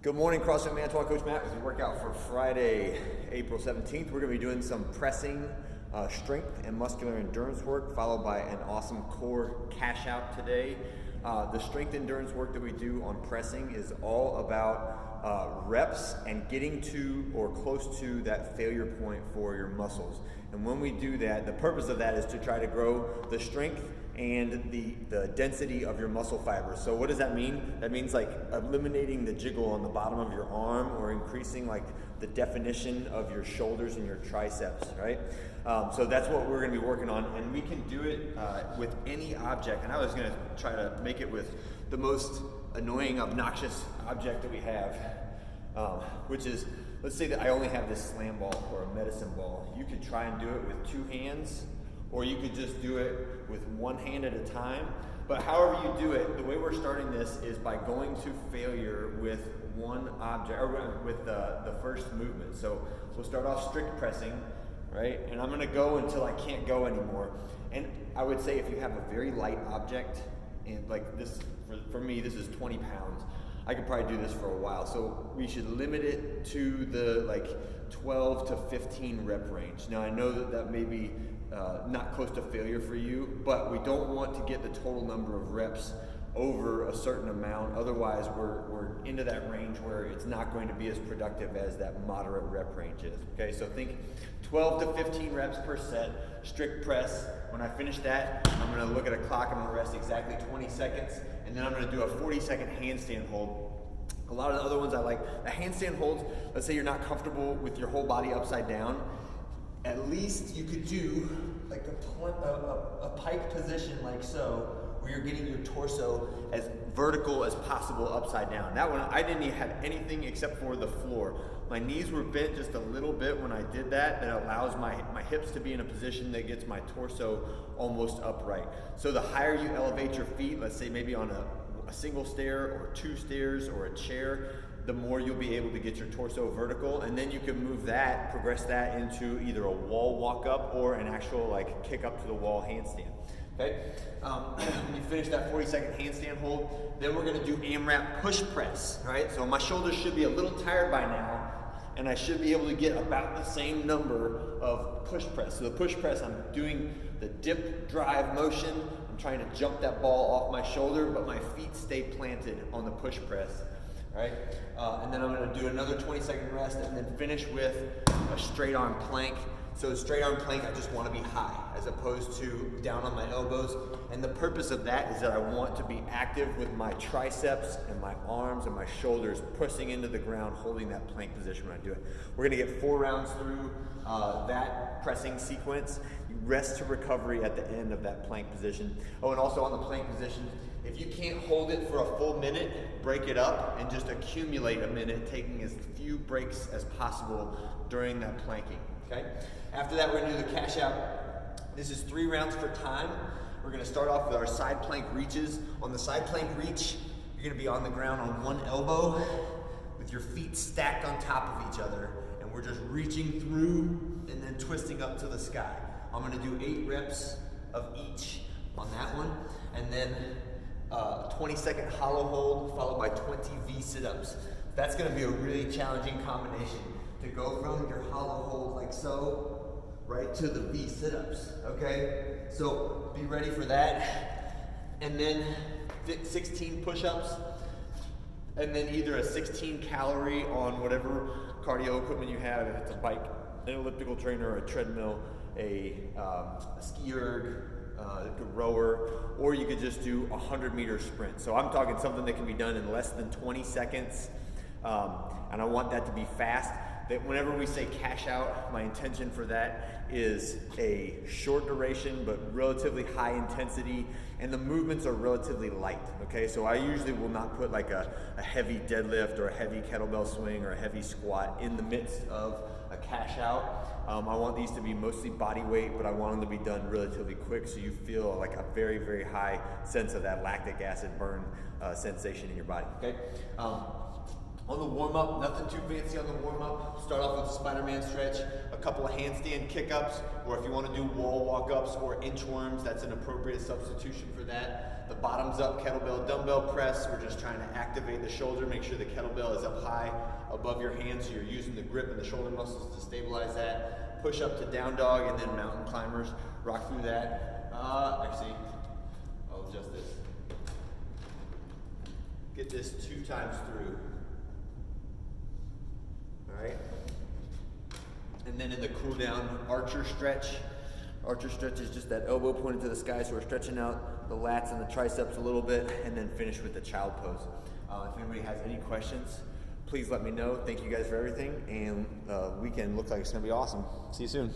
Good morning, CrossFit Manitowoc. Coach Matt with your workout for Friday, April 17th. We're going to be doing some pressing, strength, and muscular endurance work, followed by an awesome core cash out today. The strength endurance work that we do on pressing is all about reps and getting to or close to that failure point for your muscles. And when we do that, the purpose of that is to try to grow the strength and the density of your muscle fibers. So what does that mean? That means like eliminating the jiggle on the bottom of your arm or increasing like the definition of your shoulders and your triceps, right? So that's what we're gonna be working on, and we can do it with any object. And I was gonna try to make it with the most annoying, obnoxious object that we have, which is, let's say that I only have this slam ball or a medicine ball. You could try and do it with two hands, or you could just do it with one hand at a time. But however you do it, the way we're starting this is by going to failure with one object, or with the first movement. So we'll start off strict pressing, right? And I'm gonna go until I can't go anymore. And I would say if you have a very light object, and like this, for me, this is 20 pounds, I could probably do this for a while. So we should limit it to the like 12 to 15 rep range. Now I know that may be not close to failure for you, but we don't want to get the total number of reps over a certain amount. Otherwise, we're into that range where it's not going to be as productive as that moderate rep range is. Okay, so think 12 to 15 reps per set, strict press. When I finish that, I'm gonna look at a clock, I'm gonna rest exactly 20 seconds, and then I'm gonna do a 40-second handstand hold. A lot of the other ones I like, the handstand holds, let's say you're not comfortable with your whole body upside down, at least you could do like a pike position like so, where you're getting your torso as vertical as possible upside down. That one, I didn't even have anything except for the floor. My knees were bent just a little bit when I did that. That allows my hips to be in a position that gets my torso almost upright. So the higher you elevate your feet, let's say maybe on a single stair or two stairs or a chair, the more you'll be able to get your torso vertical, and then you can move that, progress that into either a wall walk up or an actual like kick up to the wall handstand. Okay, when you finish that 40-second handstand hold, then we're gonna do AMRAP push press, right? So my shoulders should be a little tired by now, and I should be able to get about the same number of push press. So the push press, I'm doing the dip drive motion. I'm trying to jump that ball off my shoulder, but my feet stay planted on the push press. Right? And then I'm gonna do another 20-second rest and then finish with a straight arm plank. So straight arm plank, I just wanna be high as opposed to down on my elbows. And the purpose of that is that I want to be active with my triceps and my arms and my shoulders pushing into the ground, holding that plank position when I do it. We're gonna get 4 rounds through that pressing sequence. You rest to recovery at the end of that plank position. Oh, and also on the plank position, if you can't hold it for a full minute, break it up and just accumulate a minute, taking as few breaks as possible during that planking, okay? After that, we're gonna do the cash out. This is 3 rounds for time. We're gonna start off with our side plank reaches. On the side plank reach, you're gonna be on the ground on one elbow with your feet stacked on top of each other, and we're just reaching through and then twisting up to the sky. I'm gonna do 8 reps of each on that one, and then 20-second hollow hold followed by 20 V sit-ups. That's gonna be a really challenging combination to go from your hollow hold like so, right to the V sit-ups, okay? So be ready for that. And then 16 push-ups, and then either a 16 calorie on whatever cardio equipment you have, if it's a bike, an elliptical trainer, a treadmill, a ski erg, a rower, or you could just do a 100-meter sprint. So I'm talking something that can be done in less than 20 seconds, and I want that to be fast. That whenever we say cash out, my intention for that is a short duration but relatively high intensity, and the movements are relatively light, okay? So I usually will not put like a heavy deadlift or a heavy kettlebell swing or a heavy squat in the midst of a cash out. I want these to be mostly body weight, but I want them to be done relatively quick so you feel like a very, very high sense of that lactic acid burn sensation in your body, okay? On the warm-up, nothing too fancy on the warm-up. Start off with a Spider-Man stretch, a couple of handstand kick-ups, or if you want to do wall walk-ups or inchworms, that's an appropriate substitution for that. the bottoms up kettlebell dumbbell press. We're just trying to activate the shoulder, make sure the kettlebell is up high above your hands, so you're using the grip and the shoulder muscles to stabilize that. Push up to down dog, and then mountain climbers. Rock through that. Actually, I'll adjust this. Get this 2 times through. All right. And then in the cool down, archer stretch. Archer stretch is just that elbow pointed to the sky, so we're stretching out the lats and the triceps a little bit, and then finish with the child pose. If anybody has any questions, please let me know. Thank you guys for everything, and weekend looks like it's gonna be awesome. See you soon.